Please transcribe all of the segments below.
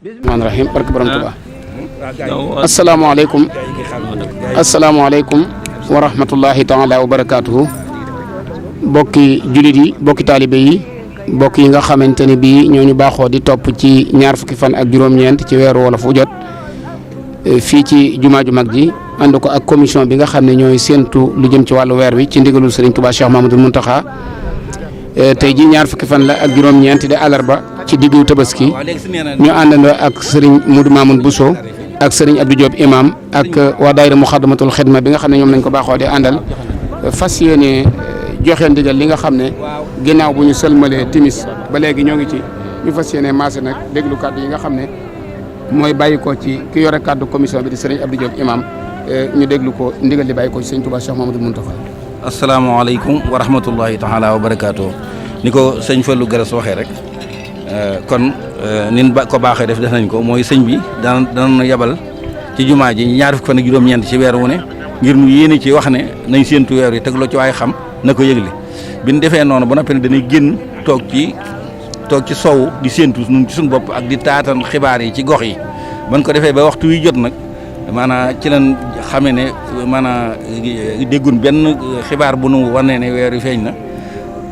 rahmaani rahiim barke borom Tuubaa. asalaamaaleykum wa rahmatullahi taala wa barakaatuhu. bokki julit yi bokki taalibe yi bokk yi nga xamante ne bii ñooñu baaxoo di topp ci ñaar fukki fan ak juróom-ñeent ci weeru wolof wu jot fii ci jumaa ju mag ji ànd ko ak commission bi nga xam ne ñooy séentu lu jëm ci wàllu weer wi ci ndigalul Serigne Touba Cheikh Mamadou Mountakha. tey jii ñaar fukki fan la ak juróom-ñeent di àllarba ci diggu tabaski ñu àndandoo ak Serigne Modou Mamoun Bousso ak Serigne Abdou Diop imam ak waa daayira Muxaddamatul Xidma bi nga xam ne ñoom lañ ko baaxoo di àndal fas yéene joxe ndigal li nga xam ne ginnaaw bu ñu sëlmalee timis ba léegi ñoo ngi ci ñu fas yéene maase nag déglu kàddu yi nga xam ne mooy bàyyi ko ci ki yore kàddu commission bi di Serigne Abdou Diop imam ñu déglu ko ndigal li bàyyi ko ci Serigne Touba Cheikh Mamadou Mountakha. asalaamaaleykum wa rahmatullahi taala wa barakaatu. ni ko sëñ Fallou Garas waxee rek kon nin ba ko baaxee def nañ ko mooy sëñ bi dana yabal ci jumaa ji ñaar fukki fan ak juróom-ñeent ci weer wu ne ngir mu yéene ci wax ne nañ séentu weer yi teg loo ci waaye xam na ko yëgle bi ñu defee noonu ba noppi ne dañuy génn toog ci sow di séentu ñun ci suñu bopp ak di taatan xibaar yi ci gox yi ban ko defee ba waxtu wi jot nag maanaam ci lañ xamee ne maanaam déggun benn xibaar bu nu wane ne weer wi feeñ na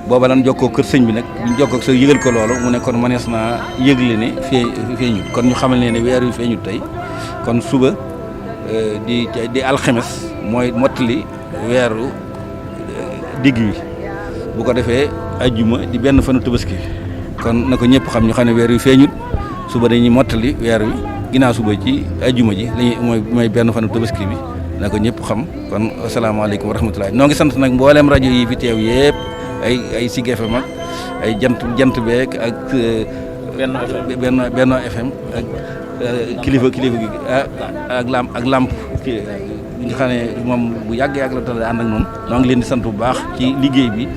booba lan jokkoo kër sëñ bi nag buñ jokkoo ak sa yëgal ko loolu mu ne kon manees naa yëgle ne feeñut kon ñu xamal ne weer wi feeñut tey kon suba di alxames mooy mottali weeru digg wi bu ko defee ajjuma di benn fanu tabaski kon na ko ñëpp xam ñu xam ne weer wi feeñut suba dañuy mottali weer wi ginnaaw suba ci ajjuma ji lañuy mooy benn fanu tabaski bi na ko ñëpp xam kon asalaamaaleykum wa rahmatullahi noo ngi sant nag mboolem rajo yi fi teew yëpp ay Sig FM ak ay jant beek ak Benno FM ak kilifa gi ak lamp bi nga xam ne moom bu yàgg la tala ànd ak moom noo ngi leen di sant bu baax ci liggéey bi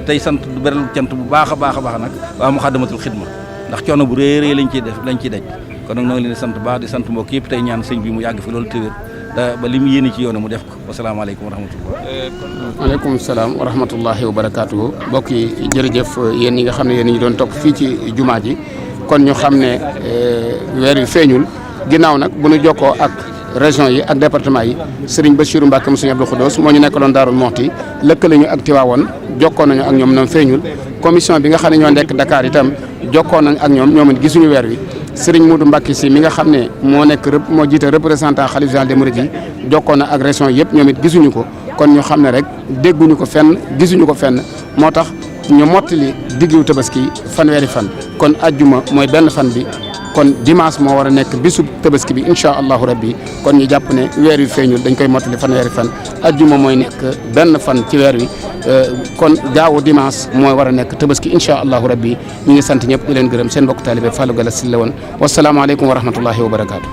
tey sant du beral cant bu baax a baax nag waa Muxaddamatul Xidma ndax coono bu réy lañ ciy daj kon nag noo ngi leen di sant bu baax di sant mbokk yëpp tey ñaan sëñ bi mu yàgg fi loolu téwér ba li mu yéene ci yoone mu def ko wasalaamaaleykum wa rahmatullah. waaleykum salaam wa rahmatullahi wa barakaatuhu mbokk yi jërëjëf yéen ñi nga xam ne yéen ñu doon topp fii ci jumaa ji kon ñu xam ne weer wi feeñul ginnaaw nag bu ñu jokkoo ak région yi ak département yi Serigne Bassirou Mbacke mu Serigne Abdou Khoudoss moo ñu nekkaloon Daarul Moxti lëkkale ñu ak Tiwaawoon jokkoo nañu ak ñoom nam feeñul commission bi nga xam ne ñoo nekk Dakar itam jokkoo nañ ak ñoom it gisuñu weer wi Serigne Modou Mbacke si mi nga xam ne moo jiite représentant xalif général des mourides yi jokkoo na ak région yëpp ñoom it gisuñu ko kon ñu xam ne rek dégguñu ko fenn gisuñu ko fenn moo tax ñu mottali diggu tabaski fanweeri fan kon ajjuma mooy benn fan bi kon dimanche moo war a nekk bisub tabaski bi incha allahu rabbi kon ñu jàpp ne weer wi feeñul dañ koy mottali fanweeri fan ajjuma mooy nekk benn fan ci weer wi kon gaawu dimanche mooy war a nekk tabaski incha allahu rabbi ñu ngi sant ñëpp di leen gërëm seen mbokk taalibe Fallou Galass Syll la woon wasalaamaaleykum wa rahmatullahi wa barakaatu.